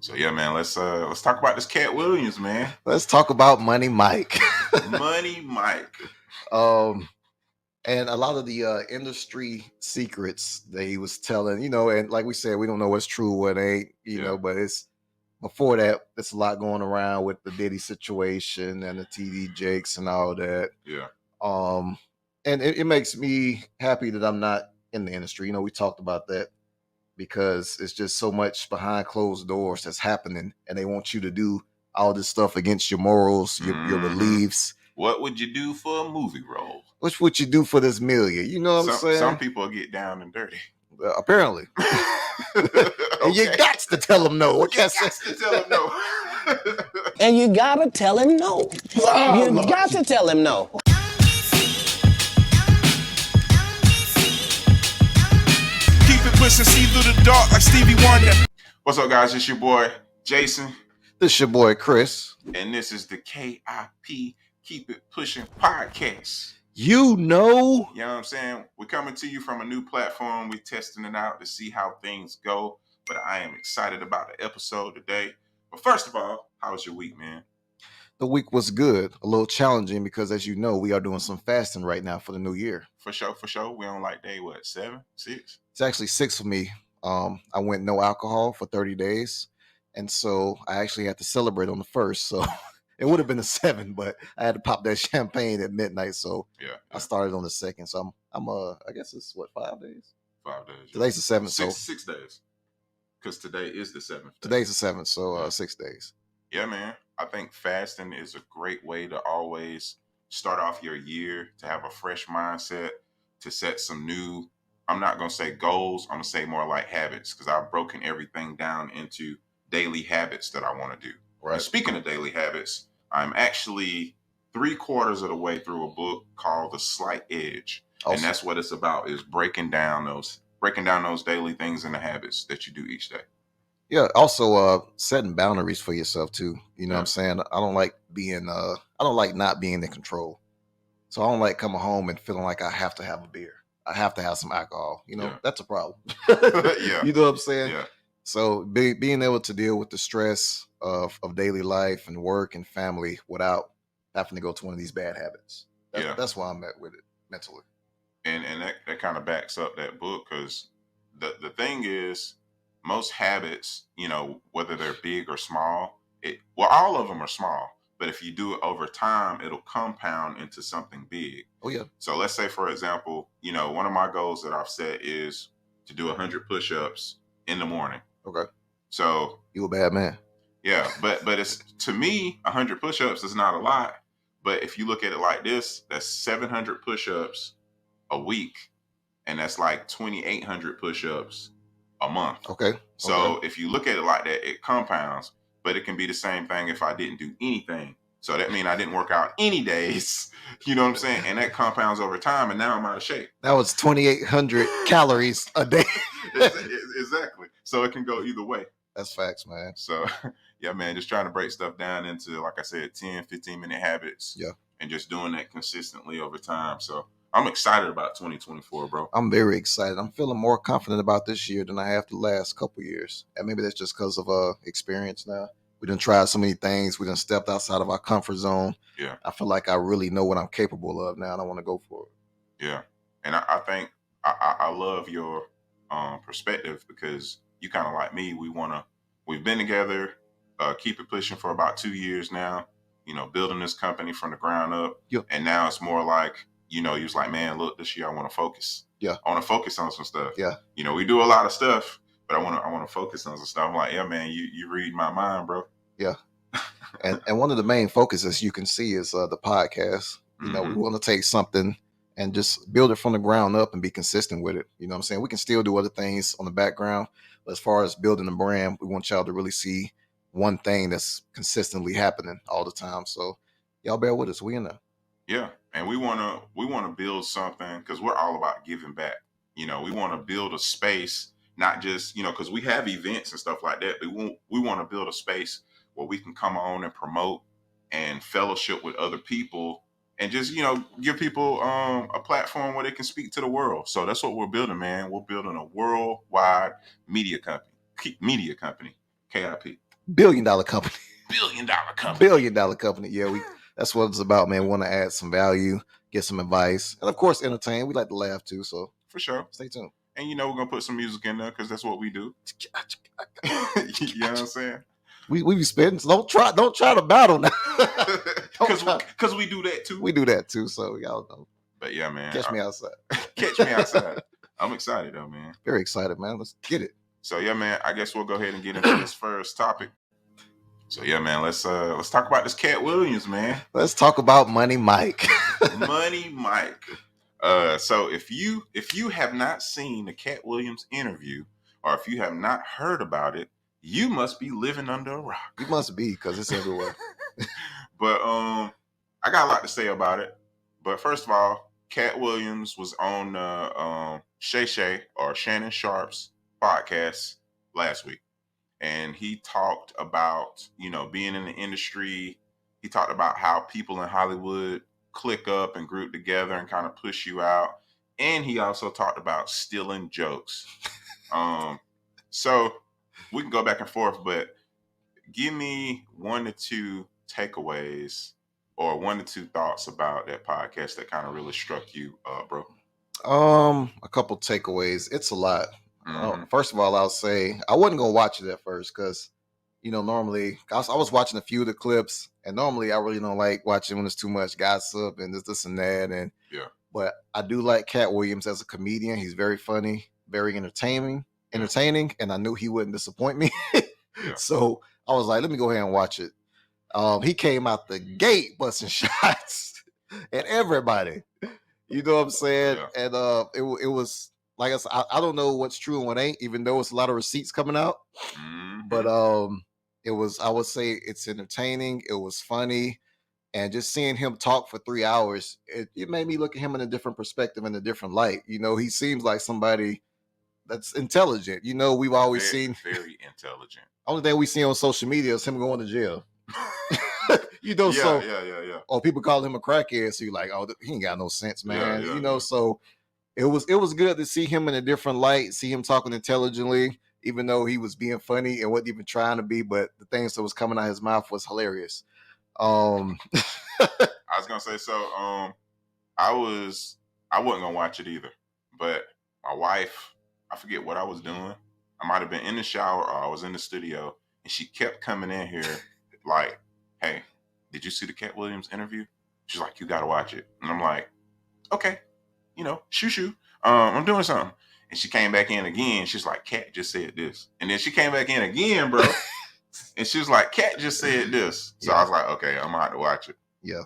So yeah, man, let's talk about this Cat Williams, man. Let's talk about Money Mike. Money Mike. And a lot of the industry secrets that he was telling, and like we said, we don't know what's true, what ain't, but it's before that, there's a lot going around with the Diddy situation and the TD Jakes and all that. Yeah. And it makes me happy that I'm not in the industry. We talked about that because it's just so much behind closed doors that's happening, and they want you to do all this stuff against your morals, your beliefs. What would you do for a movie role? What would you do for this million? You know what I'm saying? Some people get down and dirty. Apparently. And you got to tell them no. What you got to tell them no. And you gotta tell him no. You got to tell him no. Keep it pushing, see through the dark like Stevie Wonder. What's up, guys? It's your boy, Jason. This is your boy, Chris. And this is the KIP Keep It Pushing podcast. You know what I'm saying? We're coming to you from a new platform. We're testing it out to see how things go. But I am excited about the episode today. But first of all, how was your week, man? The week was good. A little challenging because, as you know, we are doing some fasting right now for the new year. For sure. We're on like day, 7, 6? It's actually 6 for me. I went no alcohol for 30 days. And so I actually had to celebrate on the 1st. So it would have been a 7, but I had to pop that champagne at midnight. So yeah. I started on the 2nd. So I'm I guess it's 5 days? 5 days. Today's the 7th. 6 days. Because today is the 7th. Today's the 7th. So 6 days. Yeah, man. I think fasting is a great way to always start off your year, to have a fresh mindset, to set some new, I'm not going to say goals, I'm going to say more like habits, because I've broken everything down into daily habits that I want to do. Right. And speaking of daily habits, I'm actually 3/4 of the way through a book called The Slight Edge. Awesome. And that's what it's about, is breaking down those daily things and the habits that you do each day. Yeah, also setting boundaries for yourself too. You know what I'm saying? I don't like not being in control. So I don't like coming home and feeling like I have to have a beer. I have to have some alcohol. That's a problem. Yeah. You know what I'm saying? Yeah. So being able to deal with the stress of daily life and work and family without having to go to one of these bad habits. That's why I'm at with it mentally. And that kind of backs up that book, because the thing is, most habits, whether they're big or small, all of them are small. But if you do it over time, it'll compound into something big. Oh, yeah. So let's say, for example, one of my goals that I've set is to do 100 push-ups in the morning. Okay. So you a bad man. Yeah, but it's, to me, 100 push-ups is not a lot. But if you look at it like this, that's 700 push-ups a week, and that's like 2,800 push-ups a month. Okay. So if you look at it like that, it compounds. But it can be the same thing if I didn't do anything. So that means I didn't work out any days. You know what I'm saying? And that compounds over time, and now I'm out of shape. That was 2,800 calories a day. Exactly. So it can go either way. That's facts, man. So, yeah, man, just trying to break stuff down into, like I said, 10, 15-minute habits. Yeah. And just doing that consistently over time. So I'm excited about 2024, bro. I'm very excited. I'm feeling more confident about this year than I have the last couple years. And maybe that's just because of experience now. We done tried so many things. We done stepped outside of our comfort zone. Yeah. I feel like I really know what I'm capable of now, and I want to go for it. Yeah. And I think I love your perspective, because you kind of like me. We've been together, keep it pushing for about 2 years now, building this company from the ground up. Yeah. And now it's more like, you was like, man, look, this year I want to focus. Yeah. I want to focus on some stuff. Yeah. We do a lot of stuff, but I want to focus on some stuff. I'm like, yeah, man, you read my mind, bro. Yeah. and one of the main focuses you can see is the podcast. We want to take something and just build it from the ground up and be consistent with it. You know what I'm saying? We can still do other things on the background, but as far as building the brand, we want y'all to really see one thing that's consistently happening all the time. So y'all bear with us. We in there. Yeah. And we want to build something, because we're all about giving back. We want to build a space, not just, because we have events and stuff like that, but we want to build a space where we can come on and promote and fellowship with other people, and just, give people a platform where they can speak to the world. So that's what we're building, man. We're building a worldwide media company, KIP. billion-dollar company. Billion-dollar company. Billion-dollar company. Yeah, that's what it's about, man. We want to add some value, get some advice, and of course, entertain. We like to laugh too, so For sure. stay tuned. And we're gonna put some music in there because that's what we do. You know what I'm saying? We be spitting. So don't try to battle now. Because we do that too. We do that too, so y'all know. But yeah, man. Catch me outside. Catch me outside. I'm excited though, man. Very excited, man. Let's get it. So yeah, man. I guess we'll go ahead and get into this first topic. So yeah, man. Let's talk about this Katt Williams, man. Let's talk about Money Mike. Money Mike. So if you have not seen the Katt Williams interview, or if you have not heard about it, you must be living under a rock. You must be, because it's everywhere. But I got a lot to say about it. But first of all, Katt Williams was on Shay Shay or Shannon Sharp's podcast last week, and he talked about being in the industry. He talked about how people in Hollywood click up and group together and kind of push you out, and he also talked about stealing jokes. So we can go back and forth, but give me 1 to 2 takeaways or 1 to 2 thoughts about that podcast that kind of really struck you, bro. A couple takeaways. It's a lot. First of all, I'll say I wasn't gonna watch it at first because normally I was watching a few of the clips, and normally I really don't like watching when there's too much gossip and this and that. And but I do like Katt Williams as a comedian. He's very funny, very entertaining, and I knew he wouldn't disappoint me. So I was like, let me go ahead and watch it. He came out the gate busting shots at everybody. You know what I'm saying? Yeah. And it was like I don't know what's true and what ain't, even though it's a lot of receipts coming out. Mm-hmm. But it was, I would say it's entertaining. It was funny. And just seeing him talk for 3 hours, it made me look at him in a different perspective, in a different light. He seems like somebody that's intelligent. We've always seen very intelligent. Only thing we see on social media is him going to jail. Yeah. Or people call him a crackhead, so you're like, oh, he ain't got no sense, man. So it was good to see him in a different light, see him talking intelligently, even though he was being funny and wasn't even trying to be, but the things that was coming out of his mouth was hilarious. I was gonna say, so I wasn't gonna watch it either, but my wife, I forget what I was doing. I might have been in the shower or I was in the studio, and she kept coming in here like, hey, did you see the Katt Williams interview? She's like, you got to watch it. And I'm like, okay, shoo. I'm doing something. And she came back in again. She's like, Katt just said this. And then she came back in again, bro. And she was like, Katt just said this. So I was like, okay, I'm going to have to watch it. Yeah.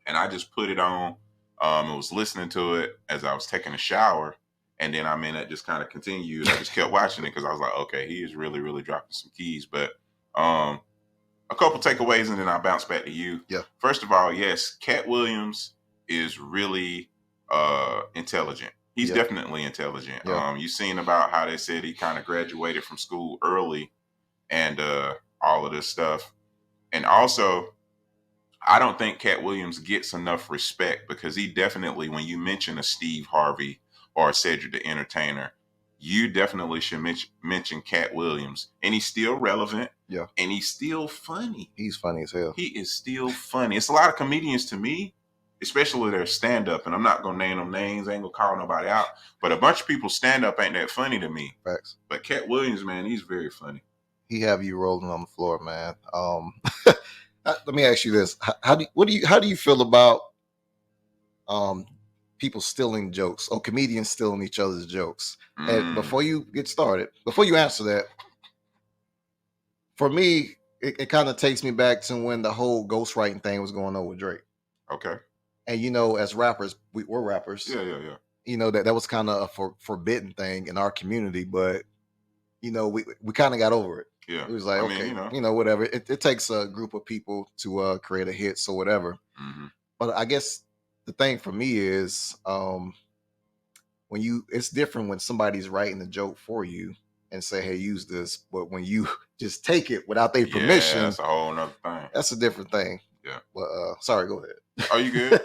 And I just put it on. I was listening to it as I was taking a shower. And then, that just kind of continued. I just kept watching it because I was like, okay, he is really, really dropping some keys. But a couple takeaways, and then I'll bounce back to you. Yeah. First of all, yes, Katt Williams is really intelligent. He's definitely intelligent. Yeah. You've seen about how they said he kind of graduated from school early and all of this stuff. And also, I don't think Katt Williams gets enough respect because he definitely, when you mention a Steve Harvey or a Cedric the Entertainer, you definitely should mention Katt Williams. And he's still relevant. Yeah. And he's still funny. He's funny as hell. He is still funny. It's a lot of comedians to me, especially their stand-up. And I'm not going to name them names. I ain't going to call nobody out. But a bunch of people stand-up ain't that funny to me. Facts. But Katt Williams, man, he's very funny. He have you rolling on the floor, man. Let me ask you this: how do you feel about people stealing jokes or comedians stealing each other's jokes? And before you get started, before you answer that, for me, it kind of takes me back to when the whole ghostwriting thing was going on with Drake. Okay. And as rappers, we're rappers. Yeah. That was kind of a forbidden thing in our community, but we kind of got over it. Yeah. It was like, whatever. It takes a group of people to create a hit, so whatever. Mm-hmm. But I guess the thing for me is it's different when somebody's writing a joke for you and say, hey, use this. But when you just take it without their permission, that's a whole nother thing. That's a different thing. Yeah. But sorry, go ahead. Are you good?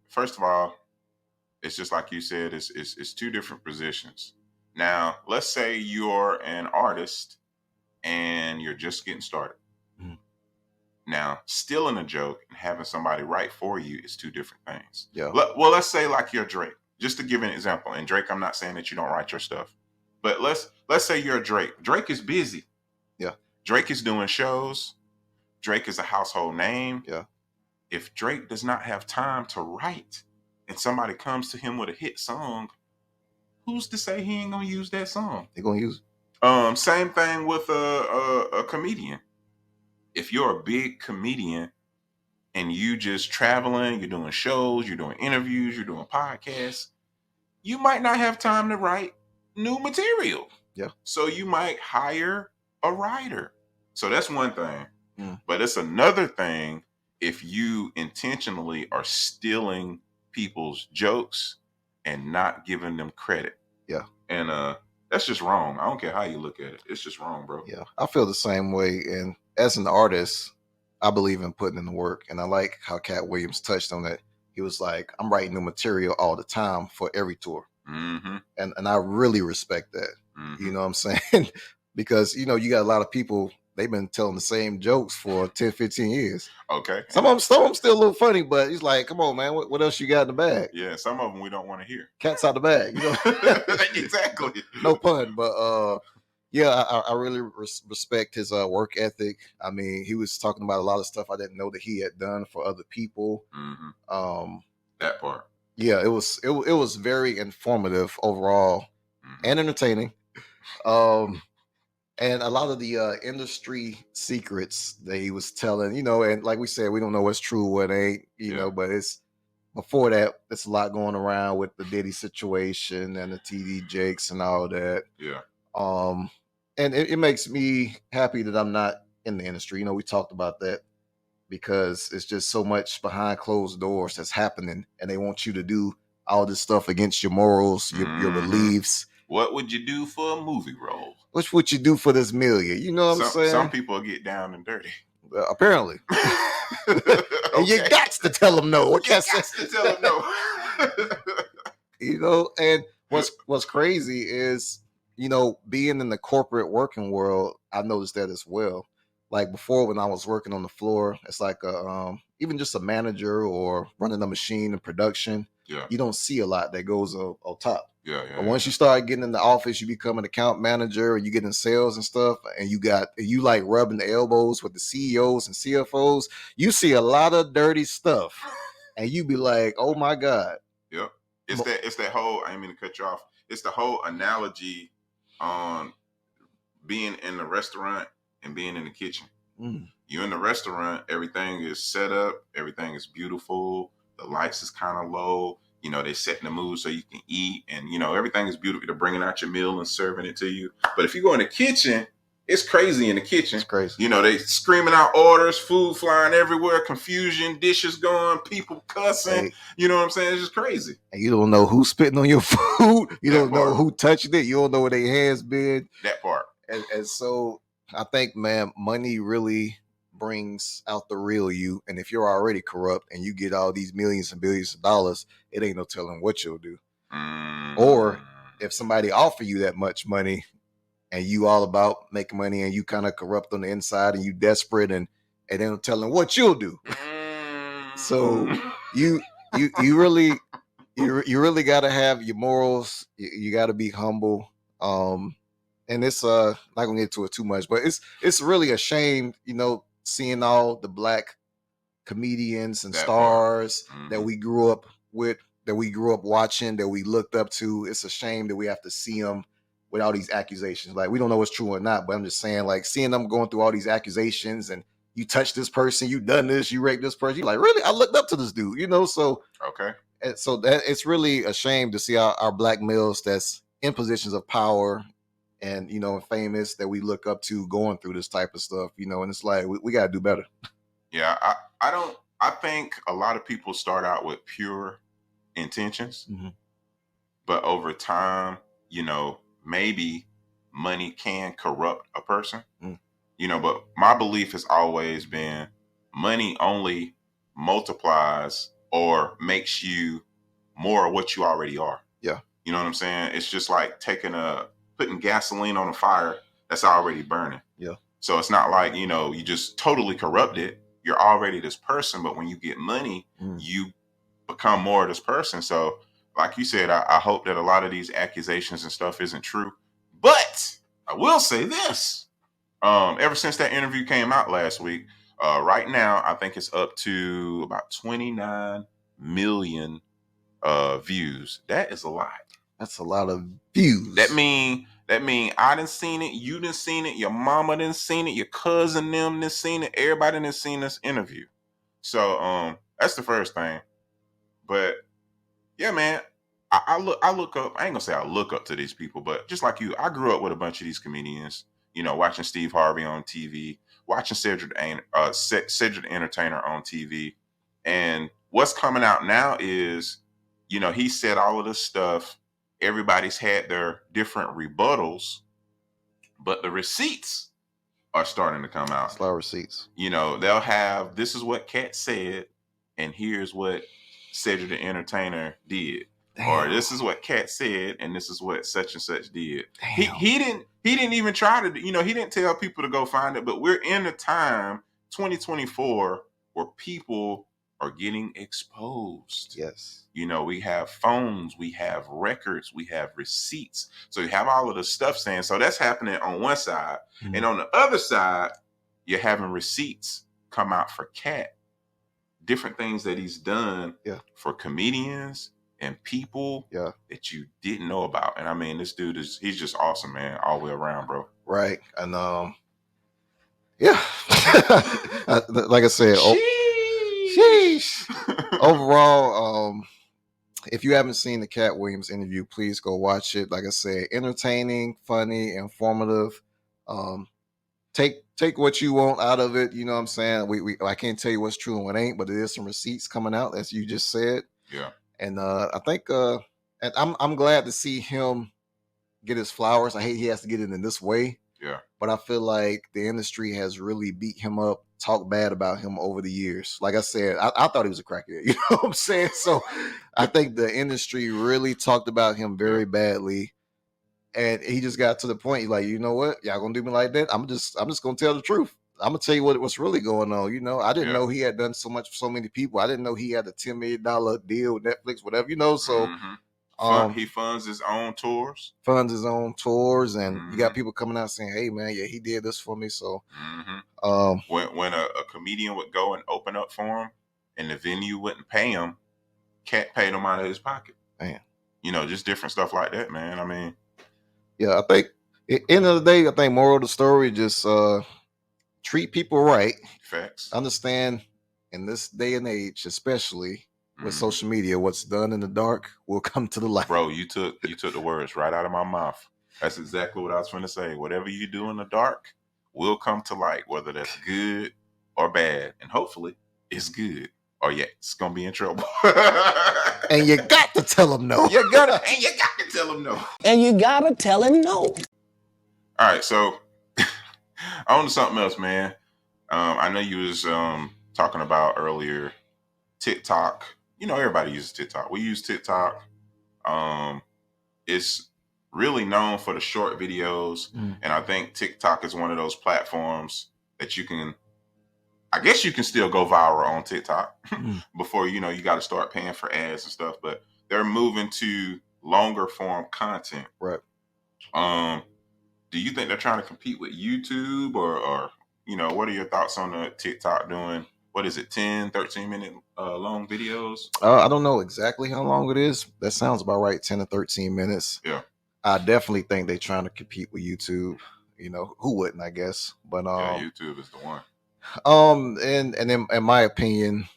First of all, it's just like you said, it's two different positions. Now, let's say you're an artist and you're just getting started. Mhm. Now, stealing a joke and having somebody write for you is two different things. Yeah. Well, let's say like you're Drake, just to give an example. And Drake, I'm not saying that you don't write your stuff, but let's say you're Drake. Drake is busy. Yeah. Drake is doing shows. Drake is a household name. Yeah. If Drake does not have time to write and somebody comes to him with a hit song, who's to say he ain't gonna use that song? They're gonna use Same thing with a comedian. If you're a big comedian and you just traveling, you're doing shows, you're doing interviews, you're doing podcasts, you might not have time to write new material. Yeah. So you might hire a writer. So that's one thing. Mm. But it's another thing if you intentionally are stealing people's jokes and not giving them credit. Yeah. And that's just wrong. I don't care how you look at it. It's just wrong, bro. Yeah, I feel the same way. And as an artist, I believe in putting in the work. And I like how Cat Williams touched on that. He was like, I'm writing new material all the time for every tour. Mm-hmm. And I really respect that. Mm-hmm. You know what I'm saying? Because, you got a lot of people, they've been telling the same jokes for 10, 15 years. Okay. Some of them still a little funny, but he's like, come on, man, what else you got in the bag? Yeah, some of them we don't want to hear. Cat's out the bag, Exactly. No pun, but yeah, I really respect his work ethic. I mean, he was talking about a lot of stuff I didn't know that he had done for other people. Mm-hmm. That part. Yeah, it was very informative overall and entertaining. And a lot of the industry secrets that he was telling, and like we said, we don't know what's true, what ain't, but it's before that, it's a lot going around with the Diddy situation and the TD Jakes and all that. Yeah. And it makes me happy that I'm not in the industry. We talked about that because it's just so much behind closed doors that's happening, and they want you to do all this stuff against your morals, your beliefs. What would you do for a movie role? What would you do for this million? You know what I'm saying? Some people get down and dirty. Apparently. And you got to tell them no. What you got to tell them no. And what's crazy is, being in the corporate working world, I noticed that as well. Like before, when I was working on the floor, it's like even just a manager or running a machine in production. Yeah. You don't see a lot that goes on top. Yeah. But once you start getting in the office, you become an account manager, or you get in sales and stuff, and you like rubbing the elbows with the CEOs and CFOs. You see a lot of dirty stuff, and you be like, "Oh my God!" Yep. It's that whole. I didn't mean to cut you off. It's the whole analogy on being in the restaurant and being in the kitchen. You're in the restaurant, everything is set up, everything is beautiful, the lights is kind of low, they set in the mood so you can eat, and everything is beautiful. They're bringing out your meal and serving it to you. But if you go in the kitchen, it's crazy in the kitchen. It's crazy. They screaming out orders, food flying everywhere, confusion, dishes going, people cussing. Hey. You know what I'm saying? It's just crazy. And you don't know who's spitting on your food. You don't know who touched it. You don't know where their hands been. That part. And so I think, man, money really brings out the real you. And if you're already corrupt and you get all these millions and billions of dollars, it ain't no telling what you'll do. Or if somebody offer you that much money and you all about making money and you kind of corrupt on the inside and you desperate and ain't no telling what you'll do. So you really got to have your morals. You got to be humble. And it's not gonna get to it too much, but it's really a shame, seeing all the black comedians and stars that we grew up with, that we grew up watching, that we looked up to. It's a shame that we have to see them with all these accusations. Like, we don't know what's true or not, but I'm just saying, like, seeing them going through all these accusations and you touched this person, you done this, you raped this person. You're like, really? I looked up to this dude, So okay. And so that it's really a shame to see our black males that's in positions of power and famous that we look up to going through this type of stuff, and it's like we got to do better. Yeah, I think a lot of people start out with pure intentions, but over time, maybe money can corrupt a person, but my belief has always been money only multiplies or makes you more of what you already are. Yeah. You know what I'm saying? It's just like putting gasoline on a fire. that's already burning. Yeah. So it's not like, you know, you just totally corrupted. You're already this person, but when you get money, you become more of this person. So like you said, I hope that a lot of these accusations and stuff isn't true. But I will say this. Ever since that interview came out last week, right now, I think it's up to about 29 million views. That is a lot. That's a lot of views. That mean I done seen it, you done seen it, your mama done seen it, your cousin them done seen it, everybody done seen this interview. So that's the first thing. But yeah, man, I look up. I ain't gonna say I look up to these people, but just like you, I grew up with a bunch of these comedians. You know, watching Steve Harvey on TV, watching Cedric the Entertainer on TV, and what's coming out now is, you know, he said all of this stuff. Everybody's had their different rebuttals, but the receipts are starting to come out. Slow receipts. You know, they'll have, this is what Cat said, and here's what Cedric the Entertainer did. Damn. Or this is what Cat said, and this is what such and such did. He didn't even try to, you know, he didn't tell people to go find it, but we're in a time, 2024, where people are getting exposed. Yes. You know, we have phones, we have records, we have receipts. So you have all of the stuff saying, so that's happening on one side. And on the other side, you're having receipts come out for Cat. Different things that he's done for comedians and people that you didn't know about. And I mean, this dude he's just awesome, man, all the way around, bro. Right. And yeah. Like I said, sheesh. Overall, if you haven't seen the Cat Williams interview, please go watch it. Like I said, entertaining, funny, informative. Take what you want out of it. You know what I'm saying? I can't tell you what's true and what ain't, but there is some receipts coming out, as you just said. Yeah. And I think and I'm glad to see him get his flowers. I hate he has to get it in this way. Yeah. But I feel like the industry has really beat him up, talked bad about him over the years. Like I said, I thought he was a crackhead. You know what I'm saying? So I think the industry really talked about him very badly. And he just got to the point, like, you know what? Y'all gonna do me like that? I'm just gonna tell the truth. I'm gonna tell you what's really going on. You know, I didn't know he had done so much for so many people. I didn't know he had a $10 million deal with Netflix, whatever, you know. So he funds his own tours. And you got people coming out saying, hey man, he did this for me. So when a comedian would go and open up for him and the venue wouldn't pay him, Cat paid him out of his pocket. Man. You know, just different stuff like that, man. I mean, yeah, I think at the end of the day, I think moral of the story, just treat people right. Facts. Understand in this day and age, especially with social media, what's done in the dark will come to the light. Bro, you took the words right out of my mouth. That's exactly what I was going to say. Whatever you do in the dark will come to light, whether that's good or bad. And hopefully it's good. Or it's going to be in trouble. And you got to tell them no. You got to tell them no. And you got to tell him no. All right, so on to something else, man. I know you was talking about earlier TikTok. You know, everybody uses TikTok. We use TikTok. It's really known for the short videos. And I think TikTok is one of those platforms that you can, I guess you can still go viral on TikTok before, you know, you got to start paying for ads and stuff. But they're moving to longer form content. Right. Do you think they're trying to compete with YouTube or you know, what are your thoughts on the TikTok doing? What is it, 10, 13-minute long videos? I don't know exactly how long it is. That sounds about right, 10 to 13 minutes. Yeah. I definitely think they're trying to compete with YouTube. You know, who wouldn't, I guess. But YouTube is the one. And in my opinion,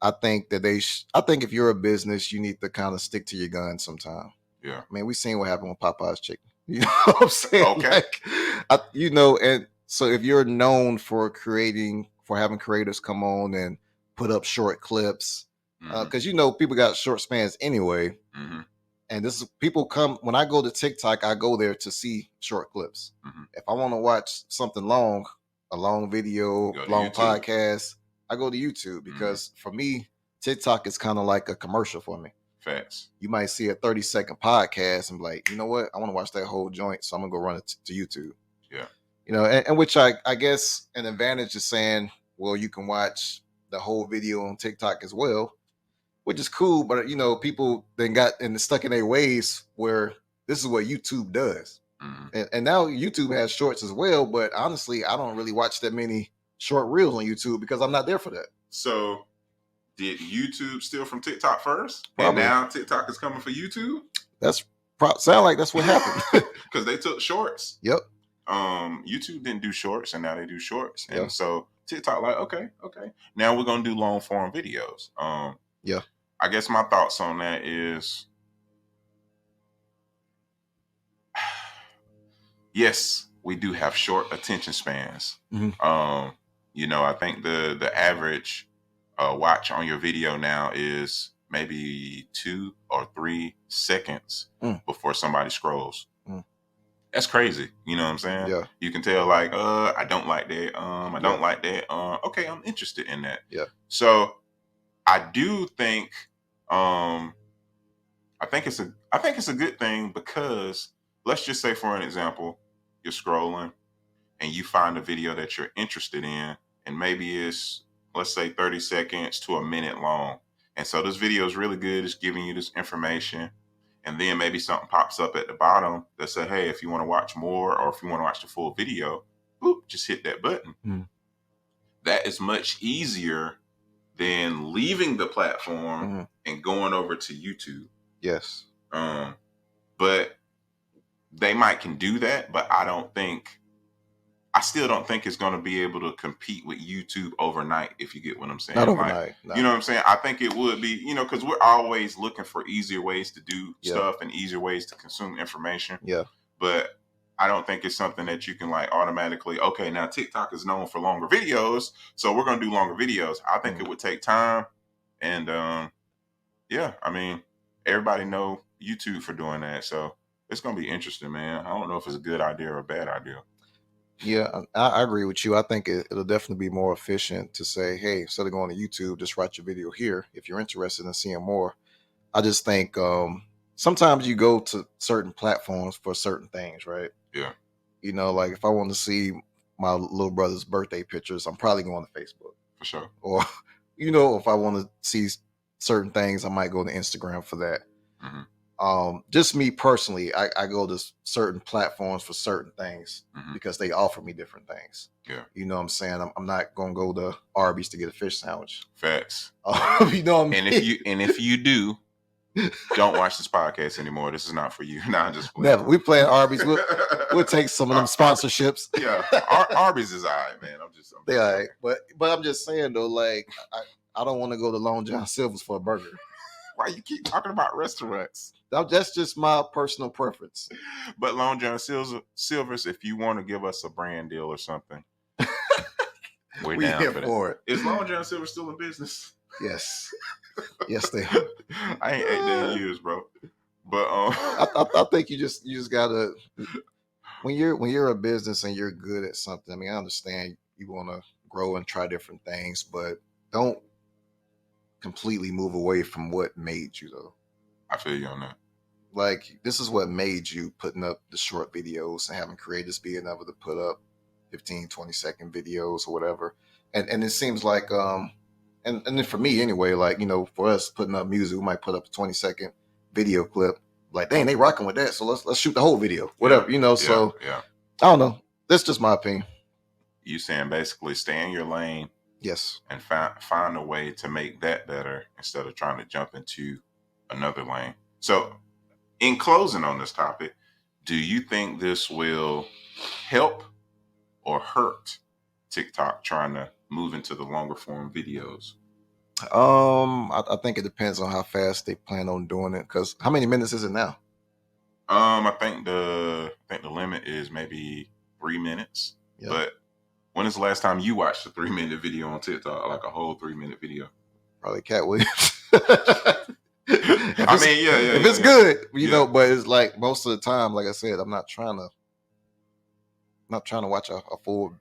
I think that I think if you're a business, you need to kind of stick to your guns sometime. Yeah. I mean, we seen what happened with Popeye's chicken. You know what I'm saying? Okay. Like, you know, and so if you're known for having creators come on and put up short clips, because you know people got short spans anyway. And this is people come when I go to TikTok, I go there to see short clips. If I want to watch something long, a long video, long podcast, I go to YouTube because for me, TikTok is kind of like a commercial for me. Facts. You might see a 30-second podcast and be like, you know what? I want to watch that whole joint, so I'm gonna go run it to YouTube. Yeah. You know, and which I guess an advantage is saying, well, you can watch the whole video on TikTok as well, which is cool. But you know, people then got stuck in their ways where this is what YouTube does. And now YouTube has shorts as well, but honestly, I don't really watch that many short reels on YouTube because I'm not there for that. So, did YouTube steal from TikTok first, Probably. and now TikTok is coming for YouTube? That's sound like that's what happened. Because they took shorts. Yep. YouTube didn't do shorts, and now they do shorts, and Yep. so TikTok like, okay, now we're gonna do long form videos. Yeah. I guess my thoughts on that is, yes, we do have short attention spans. Mhm. You know, I think the average watch on your video now is maybe 2 or 3 seconds before somebody scrolls. That's crazy. You know what I'm saying? Yeah. You can tell like, I don't like that. I don't like that. Okay, I'm interested in that. Yeah. So I do think I think it's a good thing, because let's just say, for an example, you're scrolling and you find a video that you're interested in, and maybe it's, let's say, 30 seconds to a minute long. And so this video is really good. It's giving you this information. And then maybe something pops up at the bottom that says, hey, if you want to watch more, or if you want to watch the full video, boop, just hit that button. That is much easier than leaving the platform and going over to YouTube. Yes. But they can do that, but I still don't think it's going to be able to compete with YouTube overnight, if you get what I'm saying. Not overnight. No. You know what I'm saying? I think it would be, you know, because we're always looking for easier ways to do stuff and easier ways to consume information. Yeah. But I don't think it's something that you can like automatically, okay, now TikTok is known for longer videos, so we're going to do longer videos. I think it would take time. And yeah, I mean, everybody know YouTube for doing that. So it's going to be interesting, man. I don't know if it's a good idea or a bad idea. Yeah, I agree with you. I think it'll definitely be more efficient to say, hey, instead of going to YouTube, just watch your video here if you're interested in seeing more. I just think sometimes you go to certain platforms for certain things, right? Yeah. You know, like if I want to see my little brother's birthday pictures, I'm probably going to Facebook. For sure. Or, you know, if I want to see certain things, I might go to Instagram for that. Just me personally, I go to certain platforms for certain things because they offer me different things. Yeah. You know what I'm saying? I'm not going to go to Arby's to get a fish sandwich. Facts. You know what I mean? And if you do, don't watch this podcast anymore. This is not for you. Nah, just never. We playing Arby's. We'll take some of them sponsorships. Yeah, Arby's is all right, man. They all right, but I'm just saying though, like I don't want to go to Long John Silver's for a burger. Why you keep talking about restaurants? That's just my personal preference. But Long John Silver's, if you want to give us a brand deal or something, we're down here for it. Is Long John Silver still in business? Yes. Yes, they are. I ain't ate that in years, bro. But I think you just gotta, when you're a business and you're good at something. I mean, I understand you want to grow and try different things, but don't completely move away from what made you, though. I feel you on that. Like, this is what made you, putting up the short videos and having creators being able to put up 15, 20-second videos or whatever. And it seems like, and then for me anyway, like, you know, for us putting up music, we might put up a 20-second video clip. Like, dang, they rocking with that. So let's shoot the whole video, whatever, you know? So yeah. I don't know. That's just my opinion. You saying basically stay in your lane. Yes. And find a way to make that better instead of trying to jump into another lane. So in closing on this topic, do you think this will help or hurt TikTok trying to move into the longer form videos? I think it depends on how fast they plan on doing it. Because how many minutes is it now? I think the limit is maybe 3 minutes. Yep. But when is the last time you watched a 3-minute video on TikTok, like a whole 3-minute video? Probably Cat Williams. I mean, yeah. If it's good, you know, but it's like most of the time, like I said, I'm not trying to watch a full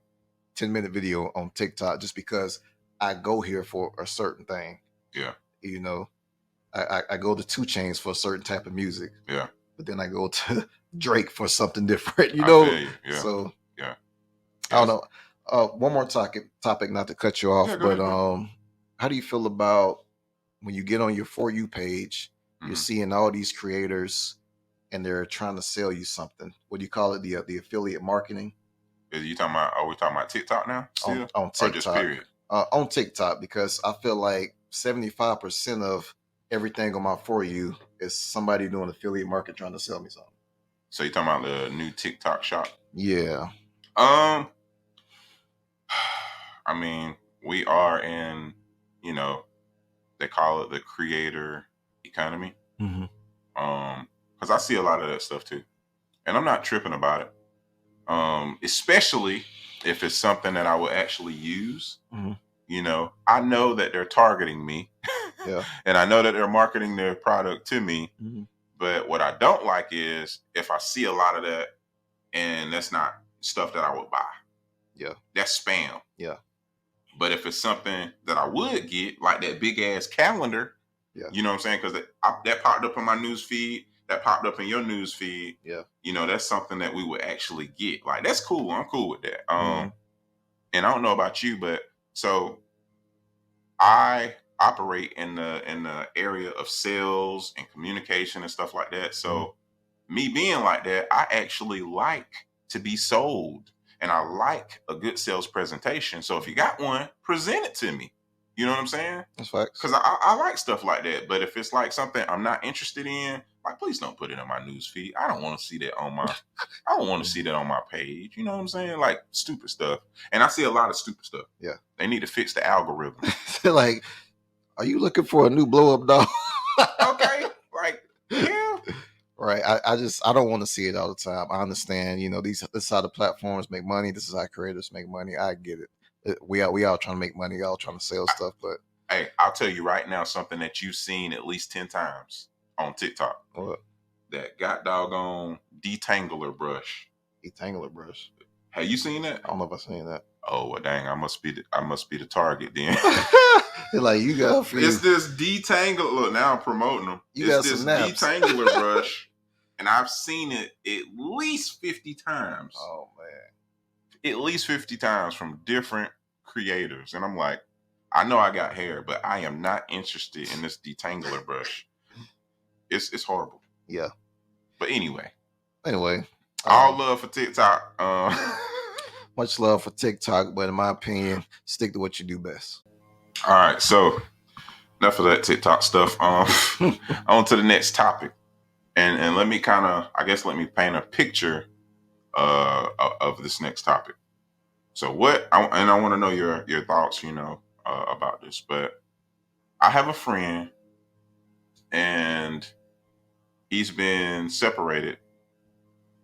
10-minute video on TikTok just because I go here for a certain thing. Yeah. You know, I go to 2 Chainz for a certain type of music. Yeah. But then I go to Drake for something different, you know? Yeah. So yeah. I don't know. One more topic, not to cut you off, Yeah, go but ahead, bro. how do you feel about when you get on your For You page, you're Mhm. seeing all these creators and they're trying to sell you something? What do you call it? The affiliate marketing Are we talking about TikTok now still? on Or just TikTok? period? On TikTok, because I feel like 75% of everything on my For You is somebody doing affiliate marketing trying to sell me something. So you talking about the new TikTok shop? Yeah. I mean, we are in, you know, they call it the creator economy. Mm-hmm. Because I see a lot of that stuff too, and I'm not tripping about it. Especially if it's something that I will actually use. Mm-hmm. You know, I know that they're targeting me, Yeah. and I know that they're marketing their product to me. Mm-hmm. But what I don't like is if I see a lot of that, and that's not stuff that I would buy. Yeah. That's spam. Yeah. But if it's something that I would get, like that big ass calendar, Yeah. you know what I'm saying? Because that popped up in my news feed, that popped up in your news feed. Yeah. You know, that's something that we would actually get. Like, that's cool. I'm cool with that. Mm-hmm. And I don't know about you, but so I operate in the area of sales and communication and stuff like that. So me being like that, I actually like to be sold, and I like a good sales presentation. So if you got one, present it to me. You know what I'm saying? That's facts. Because I like stuff like that. But if it's like something I'm not interested in, like, please don't put it in my news feed. I don't want to see that on my I don't want to see that on my page. You know what I'm saying? Like stupid stuff. And I see a lot of stupid stuff. Yeah. They need to fix the algorithm. Like, are you looking for a new blow up doll? Okay. Like, yeah. Right. I don't want to see it all the time. I understand, this is how the platforms make money. This is how creators make money. I get it. We all trying to make money, all trying to sell stuff, but Hey, I'll tell you right now something that you've seen at least 10 times on TikTok. what? That got doggone detangler brush. Detangler brush. Have you seen that? I don't know if I've seen that. Oh well, dang! I must be the target then. They're like, you got for It's this detangler. Look, now I'm promoting them. You got It's some this naps. detangler brush, and I've seen it at least 50 times. Oh man. At least 50 times from different creators, and I'm like, I know I got hair, but I am not interested in this detangler brush. It's horrible. Yeah. But anyway, all love for TikTok. Much love for TikTok, but in my opinion, stick to what you do best. All right, so enough of that TikTok stuff. On to the next topic, and let me paint a picture of this next topic. So I want to know your thoughts, about this. But I have a friend, and he's been separated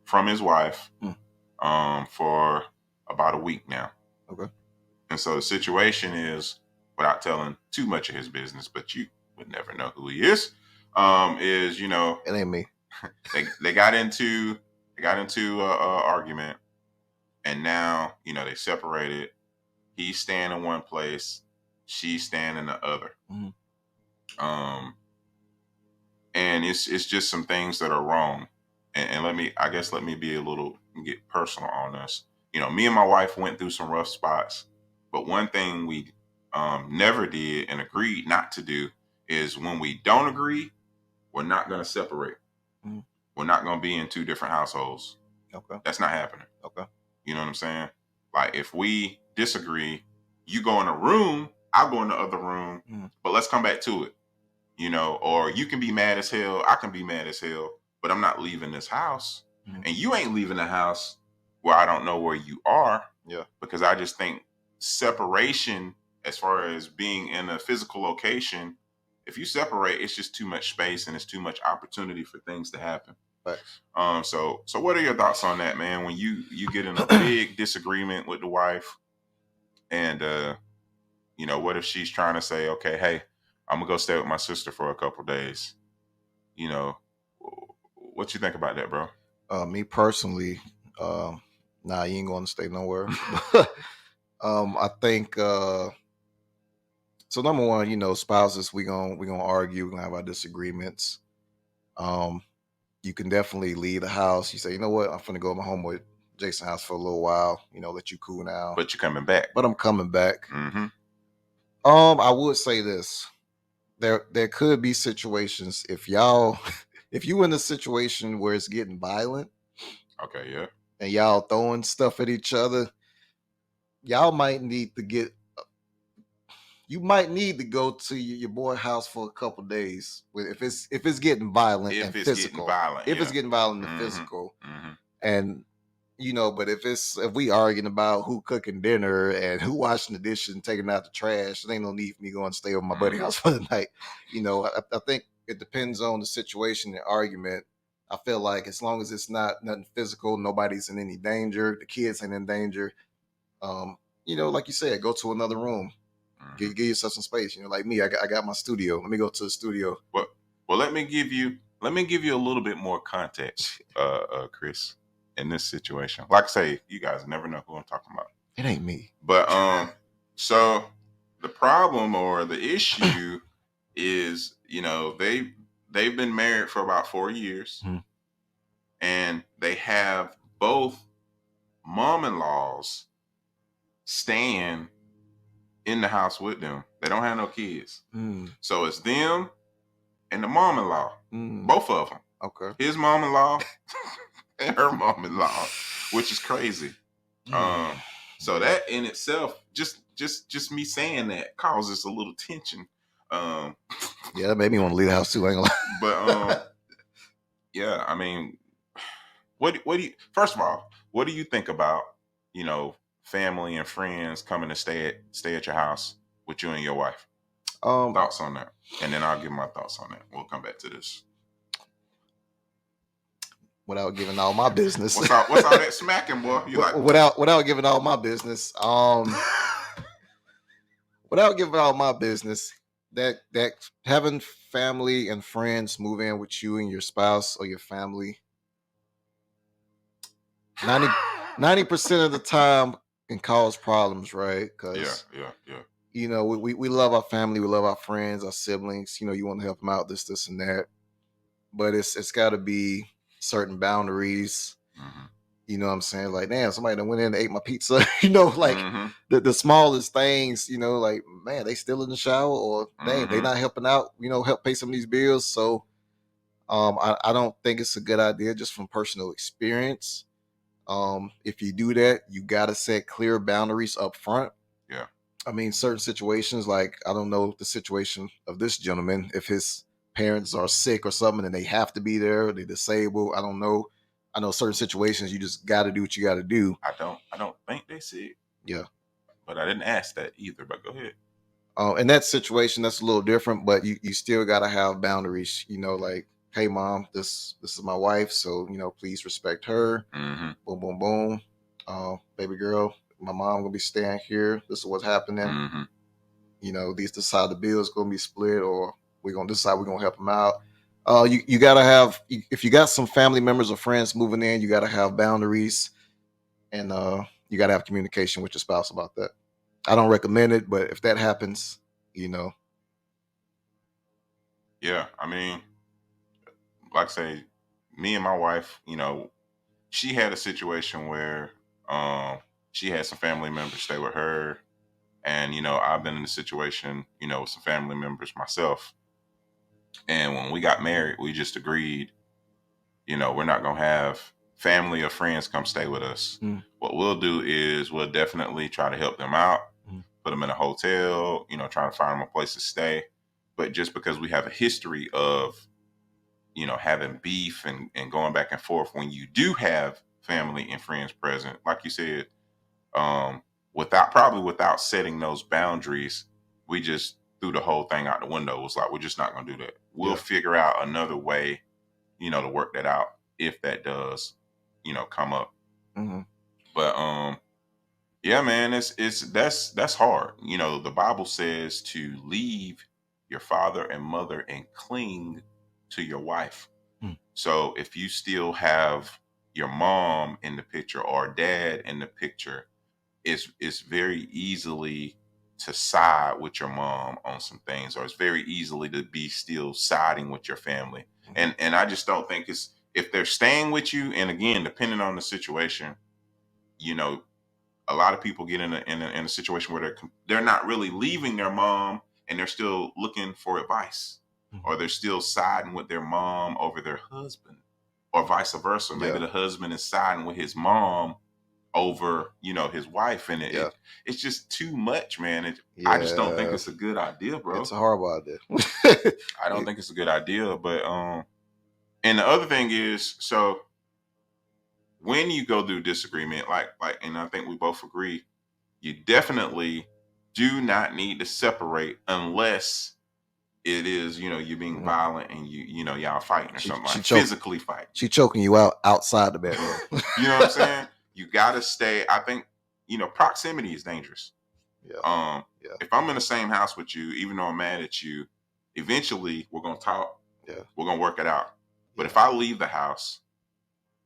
from his wife for about a week now. Okay. And so the situation is, without telling too much of his business, but you would never know who he is It ain't me. they got into a argument, and now they separated. He's staying in one place, she's staying in the other. Mm-hmm. And it's just some things that are wrong. And let me get personal on this. Me and my wife went through some rough spots, but one thing we never did and agreed not to do is, when we don't agree, we're not going to separate. Mm-hmm. We're not going to be in two different households. Okay. That's not happening. Okay. You know what I'm saying? Like, if we disagree, you go in a room, I'll go in the other room, but let's come back to it. Or you can be mad as hell, I can be mad as hell, but I'm not leaving this house. And you ain't leaving the house where I don't know where you are. Yeah. Because I just think separation, as far as being in a physical location, if you separate, it's just too much space and it's too much opportunity for things to happen. Thanks. So what are your thoughts on that, man? When you get in a big disagreement with the wife, and what if she's trying to say, okay, hey, I'm gonna go stay with my sister for a couple days. What you think about that, bro? Me personally, nah, you ain't going to stay nowhere. I think so. Number one, spouses, we gonna argue, we're gonna have our disagreements. You can definitely leave the house. You say, you know what, I'm gonna go home with Jason house for a little while, let you cool now. But you're coming back. But I'm coming back. Mm-hmm. I would say this. There could be situations if you in a situation where it's getting violent. Okay, yeah. And y'all throwing stuff at each other, y'all might need to get. You might need to go to your boy house for a couple days if it's getting violent and physical. If it's getting violent and physical, and but if we arguing about who cooking dinner and who washing the dishes and taking out the trash, there ain't no need for me going to stay over my buddy house for the night. I think it depends on the situation, the argument. I feel like as long as it's not nothing physical, nobody's in any danger, the kids ain't in danger. Like you said, go to another room. Give yourself some space. Like me, I got my studio. Let me go to the studio. Well, let me give you a little bit more context, Chris, in this situation. Like I say, you guys never know who I'm talking about. It ain't me. But so the problem or the issue is, they've been married for about 4 years, and they have both mom-in-laws staying in the house with them. They don't have no kids. So it's them and the mom-in-law. Both of them. Okay. His mom-in-law and her mom-in-law, which is crazy. So that in itself, just me saying that causes a little tension. Yeah, that made me want to leave the house too. I ain't gonna lie. But yeah, I mean, what do you? First of all, what do you think about family and friends coming to stay at your house with you and your wife? Thoughts on that, and then I'll give my thoughts on that. We'll come back to this. Without giving all my business. What's all that smacking, boy? You like without giving all my business. Without giving all my business, that having family and friends move in with you and your spouse or your family, 90% of the time can cause problems, right? Because yeah. We love our family, we love our friends, our siblings. You want to help them out, this and that, but it's got to be certain boundaries. You know what I'm saying? Like, damn, somebody that went in and ate my pizza. The smallest things. Like, man, they still in the shower, or dang, they not helping out. Help pay some of these bills. So, I don't think it's a good idea, just from personal experience. If you do that, you gotta set clear boundaries up front. Yeah. I mean, certain situations, like I don't know the situation of this gentleman, if his parents are sick or something and they have to be there, they're disabled. I don't know. I know certain situations you just got to do what you got to do. I don't think they sick. Yeah. But I didn't ask that either. But go ahead. In that situation, that's a little different, but you still got to have boundaries. Like, hey, mom, this is my wife, so please respect her. Boom, boom, boom. Baby girl, my mom gonna be staying here. This is what's happening. This is how the bill's gonna be split, or we're gonna decide we're gonna help them out. You gotta have, if you got some family members or friends moving in, you gotta have boundaries, and you gotta have communication with your spouse about that. I don't recommend it, but if that happens, Yeah, I mean, like I say, me and my wife, she had a situation where she had some family members stay with her, and I've been in a situation, with some family members myself. And when we got married, we just agreed, we're not going to have family or friends come stay with us. What we'll do is we'll definitely try to help them out, put them in a hotel, try to find them a place to stay. But just because we have a history of, having beef and going back and forth, when you do have family and friends present, like you said, without setting those boundaries, we just threw the whole thing out the window. It was like, we're just not going to do that. We'll figure out another way, to work that out if that does, come up. But yeah, man, that's hard. The Bible says to leave your father and mother and cling to your wife. So if you still have your mom in the picture or dad in the picture, it's very easily to side with your mom on some things, or it's very easily to be still siding with your family. And I just don't think if they're staying with you, and again, depending on the situation, you know, a lot of people get in a situation where they're not really leaving their mom, and they're still looking for advice, or they're still siding with their mom over their husband, or vice versa. Maybe the husband is siding with his mom over, his wife, and it's just too much, man. I just don't think it's a good idea, bro. It's a horrible idea. I don't think it's a good idea. But and the other thing is, so when you go through disagreement, like, and I think we both agree, you definitely do not need to separate unless it is, you being violent and y'all fighting or something, physically fighting. She choking you out outside the bedroom. You know what I'm saying? You gotta stay. I think, proximity is dangerous. Yeah. If I'm in the same house with you, even though I'm mad at you, eventually we're gonna talk. Yeah. We're gonna work it out. But if I leave the house,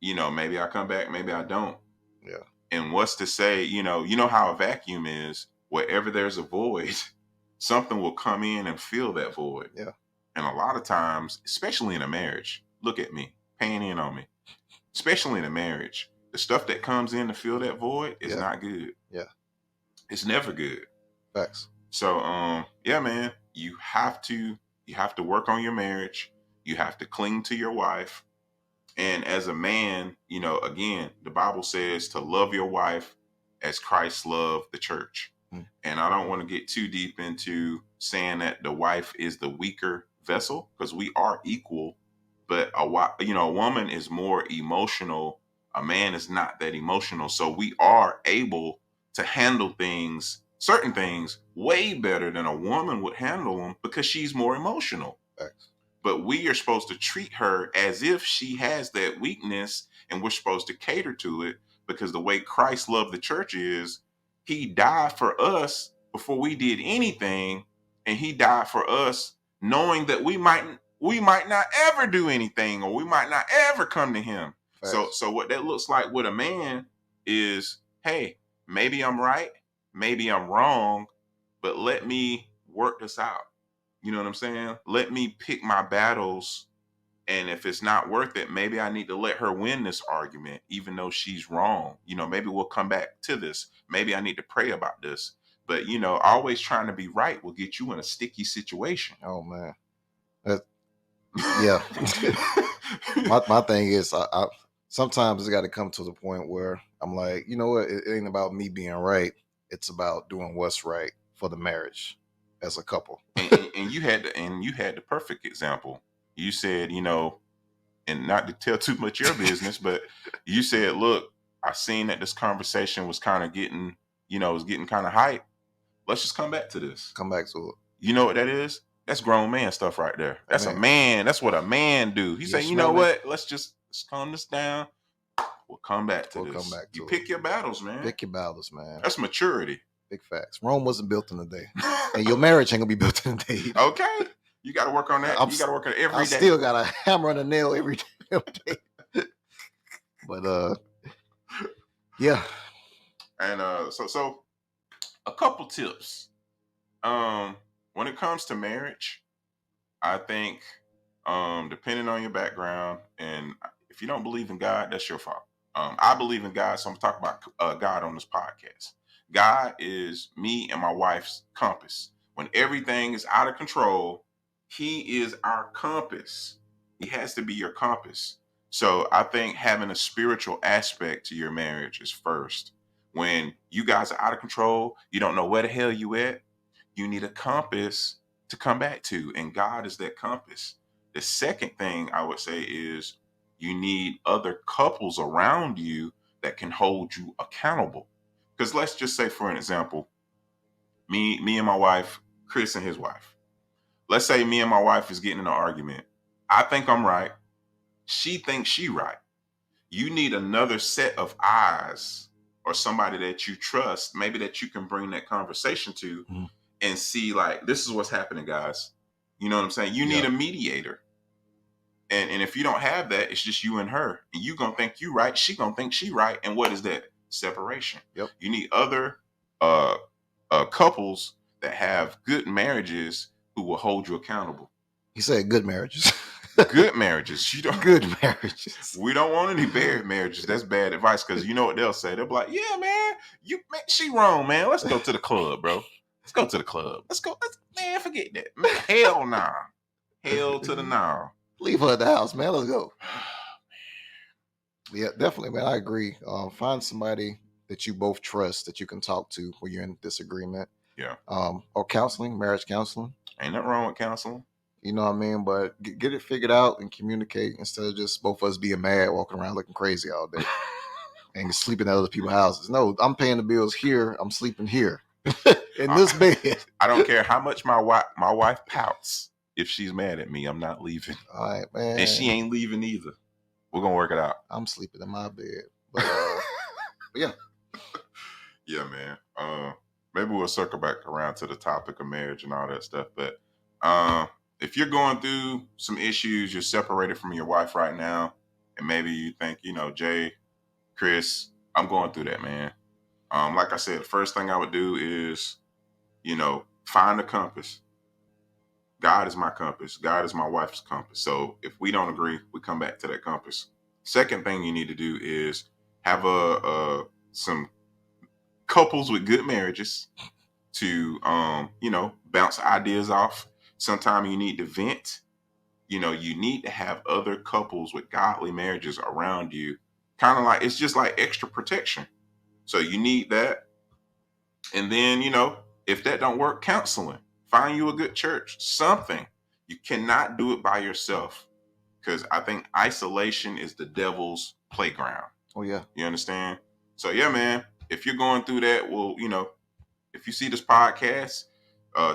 maybe I come back, maybe I don't. Yeah. And what's to say, you know how a vacuum is, wherever there's a void, something will come in and fill that void. Yeah. And a lot of times, especially in a marriage, look at me, paying in on me, especially in a marriage, the stuff that comes in to fill that void is not good. Yeah. It's never good. Facts. So, yeah, man, you have to work on your marriage. You have to cling to your wife. And as a man, again, the Bible says to love your wife as Christ loved the church. And I don't want to get too deep into saying that the wife is the weaker vessel, because we are equal. But a woman is more emotional. A man is not that emotional. So we are able to handle certain things way better than a woman would handle them, because she's more emotional. Thanks. But we are supposed to treat her as if she has that weakness, and we're supposed to cater to it, because the way Christ loved the church is he died for us before we did anything. And he died for us knowing that we might not ever do anything, or we might not ever come to him. Thanks. So what that looks like with a man is, hey, maybe I'm right, maybe I'm wrong, but let me work this out. You know what I'm saying? Let me pick my battles. And if it's not worth it, maybe I need to let her win this argument, even though she's wrong. Maybe we'll come back to this. Maybe I need to pray about this. But, always trying to be right will get you in a sticky situation. Oh, man. Yeah. my thing is, I sometimes it's got to come to the point where I'm like, you know what? It ain't about me being right. It's about doing what's right for the marriage as a couple. And you had the perfect example. You said, and not to tell too much your business, but you said, look, I seen that this conversation was kind of getting, was getting kind of hype. Let's just come back to this. Come back to it. You know what that is? That's grown man stuff right there. That's a man. That's what a man do. He say, you know what? Let's calm this down. We'll come back to this. You pick your battles, man. Pick your battles, man. That's maturity. Big facts. Rome wasn't built in a day. And your marriage ain't gonna be built in a day. Okay. You got to work on that. You got to work on it every day. I still got a hammer and a nail every day. But yeah. And so a couple tips. When it comes to marriage, I think depending on your background, and if you don't believe in God, that's your fault. I believe in God, so I'm talking about God on this podcast. God is me and my wife's compass. When everything is out of control, he is our compass. He has to be your compass. So I think having a spiritual aspect to your marriage is first. When you guys are out of control, you don't know where the hell you at, you need a compass to come back to, and God is that compass. The second thing I would say is you need other couples around you that can hold you accountable. Because let's just say, for an example, me and my wife, Chris and his wife. Let's say me and my wife is getting in an argument. I think I'm right. She thinks she right. You need another set of eyes, or somebody that you trust, maybe that you can bring that conversation to and see, like, this is what's happening, guys. You know what I'm saying? You need a mediator. And if you don't have that, it's just you and her. And you going to think you right. She going to think she right. And what is that? Separation. Yep. You need other couples that have good marriages who will hold you accountable. He said good marriages. Good marriages. You don't. Good marriages. We don't want any bad marriages. That's bad advice because you know what they'll say. They'll be like, "Yeah, man, she wrong, man. Let's go to the club, bro. Let's go to the club. Man, forget that. Man, hell nah. Hell to the nah." Leave her at the house, man. Let's go. Yeah, definitely, man. I agree. Find somebody that you both trust that you can talk to when you're in disagreement. Yeah. Or counseling, marriage counseling. Ain't nothing wrong with counseling. You know what I mean? But get it figured out and communicate instead of just both of us being mad, walking around looking crazy all day and sleeping at other people's houses. No, I'm paying the bills here. I'm sleeping here in this bed. I don't care how much my wife pouts. If she's mad at me, I'm not leaving. All right, man. And she ain't leaving either. We're gonna work it out. I'm sleeping in my bed. But yeah. Yeah, man. Maybe we'll circle back around to the topic of marriage and all that stuff. But if you're going through some issues, you're separated from your wife right now, and maybe you think, Jay, Chris, I'm going through that, man. Like I said, the first thing I would do is, find a compass. God is my compass. God is my wife's compass. So if we don't agree, we come back to that compass. Second thing you need to do is have some couples with good marriages to, bounce ideas off. Sometimes you need to vent. You need to have other couples with godly marriages around you. Kind of like, it's just like extra protection. So you need that. And then, if that don't work, counseling. Find you a good church, something. You cannot do it by yourself because I think isolation is the devil's playground. Oh, yeah. You understand? So, yeah, man, if you're going through that, well, if you see this podcast,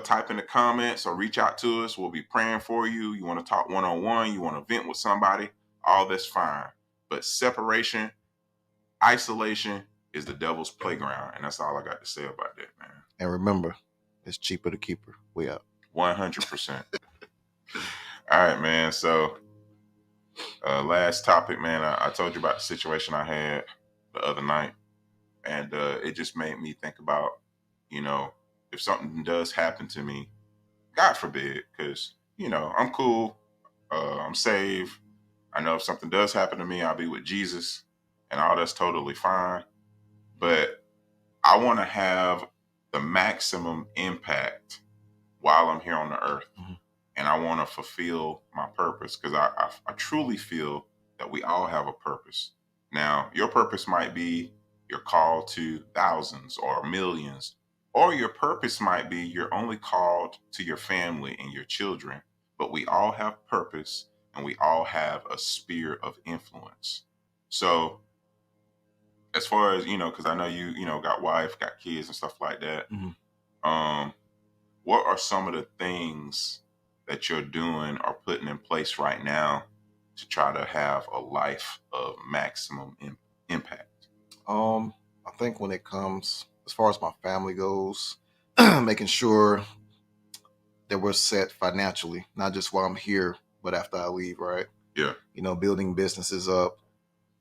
type in the comments or reach out to us. We'll be praying for you. You want to talk one-on-one, you want to vent with somebody, all that's fine. But separation, isolation is the devil's playground. And that's all I got to say about that, man. And remember, it's cheaper to keep her. We out. 100%. All right, man. So, last topic, man. I told you about the situation I had the other night, and it just made me think about, if something does happen to me, God forbid, because I'm cool, I'm saved. I know if something does happen to me, I'll be with Jesus, and all that's totally fine. But I want to have the maximum impact while I'm here on the earth. Mm-hmm. And I want to fulfill my purpose because I truly feel that we all have a purpose. Now, your purpose might be you're called to thousands or millions, or your purpose might be you're only called to your family and your children. But we all have purpose and we all have a sphere of influence. So as far as, because I know you, got wife, got kids and stuff like that. Mm-hmm. What are some of the things that you're doing or putting in place right now to try to have a life of maximum impact? I think when it comes, as far as my family goes, making sure that we're set financially, not just while I'm here, but after I leave, right? Yeah. Building businesses up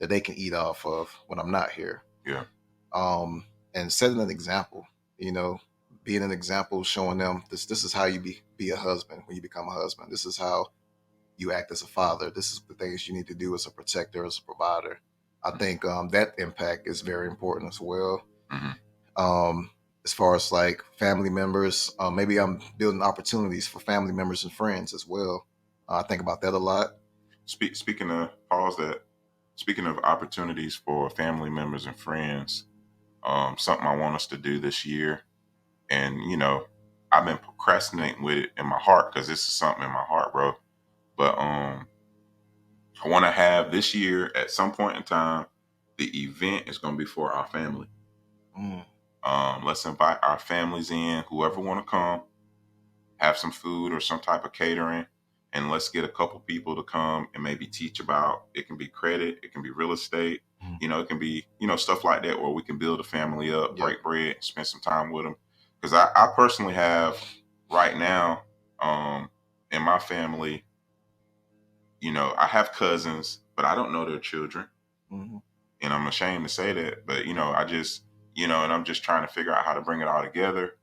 that they can eat off of when I'm not here. Yeah. And setting an example, being an example, showing them this is how you be a husband when you become a husband. This is how you act as a father. This is the things you need to do as a protector, as a provider. I think that impact is very important as well. Mm-hmm. As far as like family members, maybe I'm building opportunities for family members and friends as well. I think about that a lot. Speaking of opportunities for family members and friends, something I want us to do this year. And, I've been procrastinating with it in my heart because this is something in my heart, bro. But I want to have this year at some point in time, the event is going to be for our family. Let's invite our families in, whoever want to come, have some food or some type of catering. And let's get a couple people to come and maybe teach about, it can be credit, it can be real estate, it can be, stuff like that where we can build a family up, break bread, spend some time with them. Because I personally have right now in my family, I have cousins, but I don't know their children. Mm-hmm. And I'm ashamed to say that. But, I just, and I'm just trying to figure out how to bring it all together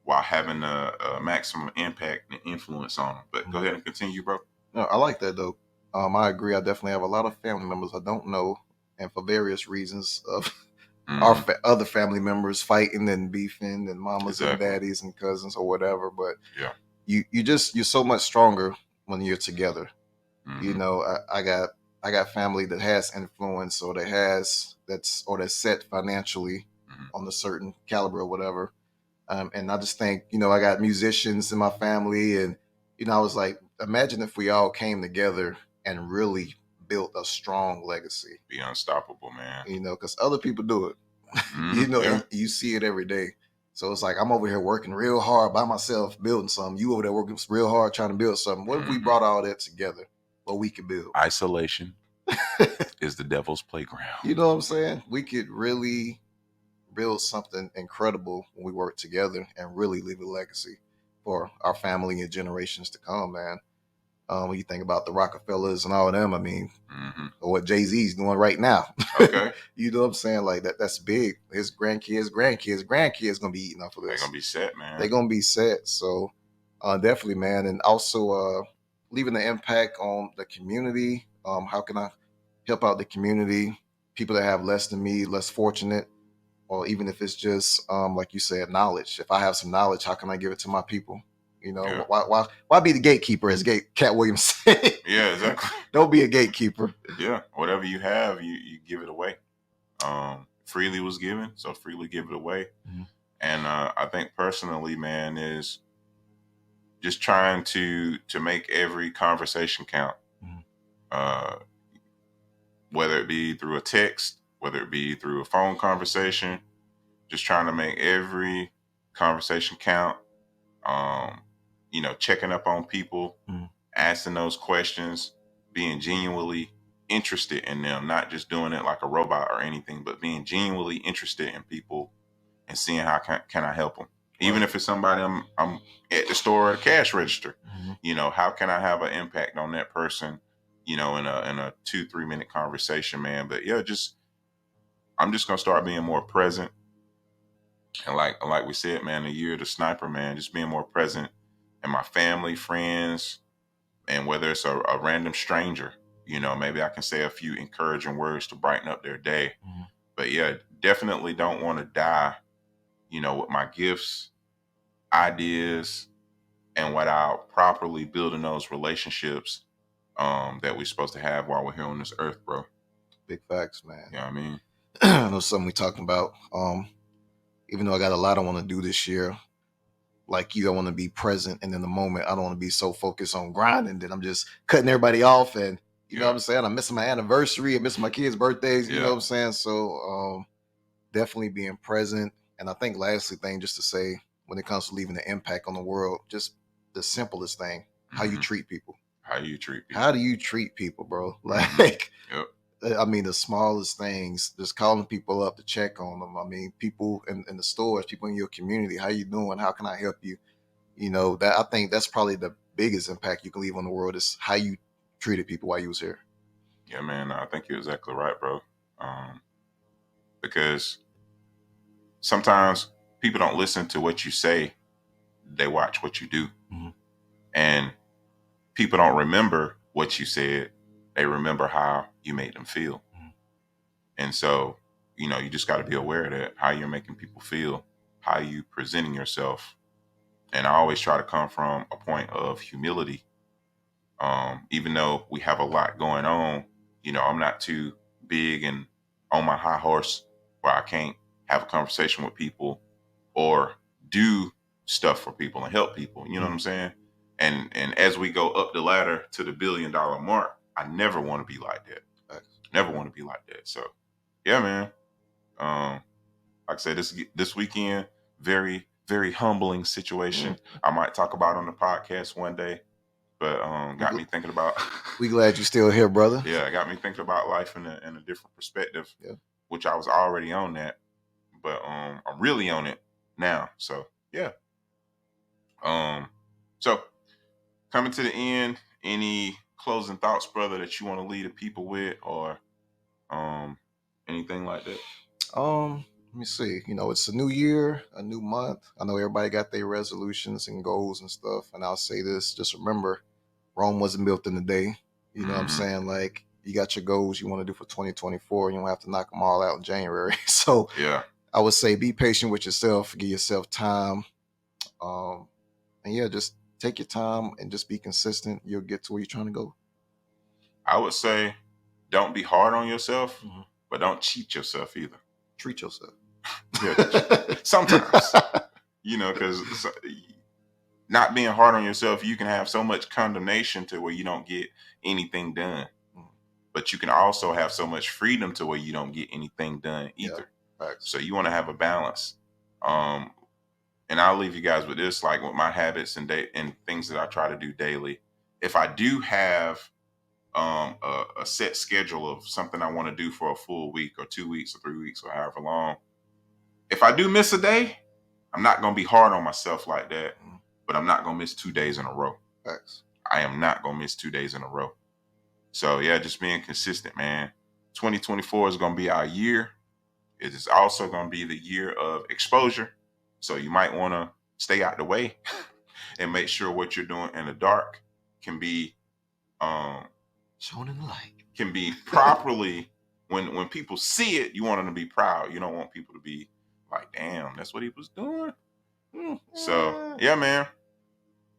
while having a maximum impact and influence on them. But go ahead and continue, bro. No, I like that though. I agree. I definitely have a lot of family members I don't know, and for various reasons of our Hmm. other family members fighting and beefing, and mamas and Exactly. daddies and cousins or whatever. But Yeah. you're so much stronger when you're together. You Hmm. know, I got family that has influence or that has that's set financially Hmm. on a certain caliber or whatever. And I just think, I got musicians in my family, and I was like, imagine if we all came together and really built a strong legacy. Be unstoppable, man. Because other people do it. Hmm. Yeah. And you see it every day. So it's like I'm over here working real hard by myself building something. You over there working real hard trying to build something. What if we Hmm. brought all that together? What we could build. Isolation is the devil's playground. You know what I'm saying? We could really build something incredible when we work together and really leave a legacy for our family and generations to come, man. When you think about the Rockefellers and all of them, I mean, Hmm. or what Jay-Z's doing right now. Okay. You know what I'm saying? Like that's big. His grandkids gonna be eating off of They're this. gonna be set, man. They're gonna be set. So definitely, man. And also leaving the impact on the community. How can I help out the community? People that have less than me, less fortunate, or even if it's just like you said, knowledge. If I have some knowledge, how can I give it to my people? Yeah. Why be the gatekeeper, as Cat Williams said? Yeah. Exactly. Don't be a gatekeeper. Yeah. Whatever you have, you give it away. Freely was given, so freely give it away. Mhm. And I think personally, man, is just trying to make every conversation count. Mhm. Uh, whether it be through a text, whether it be through a phone conversation, just trying to make every conversation count. Um, checking up on people, Mhm. asking those questions, being genuinely interested in them, not just doing it like a robot or anything, but being genuinely interested in people and seeing how can I help them. Even Right. if it's somebody I'm at the store at a cash register, Mhm. how can I have an impact on that person, in a 2-3 minute conversation, man. But yeah, I'm just gonna start being more present. And like we said, man, the year of the sniper, man, just being more present in my family, friends, and whether it's a random stranger, maybe I can say a few encouraging words to brighten up their day. Mhm. But yeah, definitely don't want to die, with my gifts, ideas, and without properly building those relationships that we're supposed to have while we're here on this earth, bro. Big facts, man. You know what I mean? I know something we talking about. Even though I got a lot I want to do this year, like you, I want to be present and in the moment. I don't want to be so focused on grinding that I'm just cutting everybody off. And you know what Yeah. I'm saying? I'm missing my anniversary, I'm missing my kids' birthdays. You know what Yeah. I'm saying? So definitely being present. And I think lastly thing just to say when it comes to leaving an impact on the world, just the simplest thing, how you Hmm. treat people. How you treat people. How do you treat people, bro? Mhm. Like, Yep. I mean, the smallest things, just calling people up to check on them. I mean, people in the stores, people in your community, how you doing? How can I help you? That I think that's probably the biggest impact you can leave on the world is how you treated people while you was here. Yeah, man. I think you're exactly right, bro. Um, because sometimes people don't listen to what you say; they watch what you do, Mhm. and people don't remember what you said; they remember how you made them feel. Mhm. And so, you just got to be aware of that, how you're making people feel, how you presenting yourself. And I always try to come from a point of humility. Even though we have a lot going on, I'm not too big and on my high horse where I can't have a conversation with people or do stuff for people and help people. You know what I'm saying? And as we go up the ladder to the $1 billion mark, I never want to be like that. Facts. Never want to be like that. So yeah, man. Um, like I said, this weekend, very very humbling situation. I might talk about on the podcast one day, but We, got me thinking about. we glad you still here, brother. Yeah, it got me thinking about life in a different perspective, Yeah. which I was already on that, but I'm really on it now. So yeah. Um, so coming to the end, any closing thoughts, brother, that you want to leave the people with, or um anything like that? Let me see. It's a new year, a new month. I know everybody got their resolutions and goals and stuff. And I'll say this: just remember, Rome wasn't built in a day. You know what I'm Mhm. saying? Like, you got your goals you want to do for 2024. You don't have to knock them all out in January. So Yeah. I would say be patient with yourself, give yourself time. And yeah, just take your time and just be consistent. You'll get to where you're trying to go. I would say don't be hard on yourself, Mhm. but don't cheat yourself either. Treat yourself. Yeah, sometimes, you know, because not being hard on yourself, you can have so much condemnation to where you don't get anything done. Mhm. But you can also have so much freedom to where you don't get anything done either. Facts. So you want to have a balance. And I'll leave you guys with this, like with my habits and things that I try to do daily. If I do have a set schedule of something I want to do for a full week or 2 weeks or 3 weeks or however long, if I do miss a day, I'm not going to be hard on myself like that, but I'm not going to miss 2 days in a row. Facts. I am not going to miss 2 days in a row. So yeah, just being consistent, man. 2024 is going to be our year. It is also going to be the year of exposure. So you might want to stay out the way and make sure what you're doing in the dark can be shown in the light. Can be properly when people see it, you want them to be proud. You don't want people to be like, damn, that's what he was doing. So yeah, man.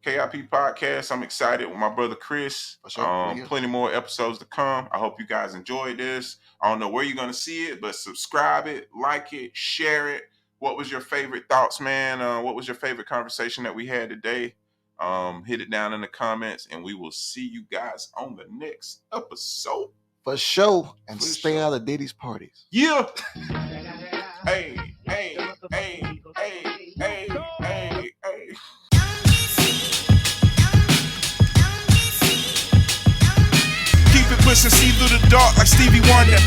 KIP podcast. I'm excited with my brother Chris. For sure. Plenty more episodes to come. I hope you guys enjoyed this. I don't know where you're gonna see it, but subscribe it, like it, share it. What was your favorite thoughts, man? What was your favorite conversation that we had today? Hit it down in the comments, and we will see you guys on the next episode. For sure. And stay out of Diddy's parties. Yeah. Hey, hey, hey, hey, hey, hey, hey. Keep it pushing, see through the dark like Stevie Wonder.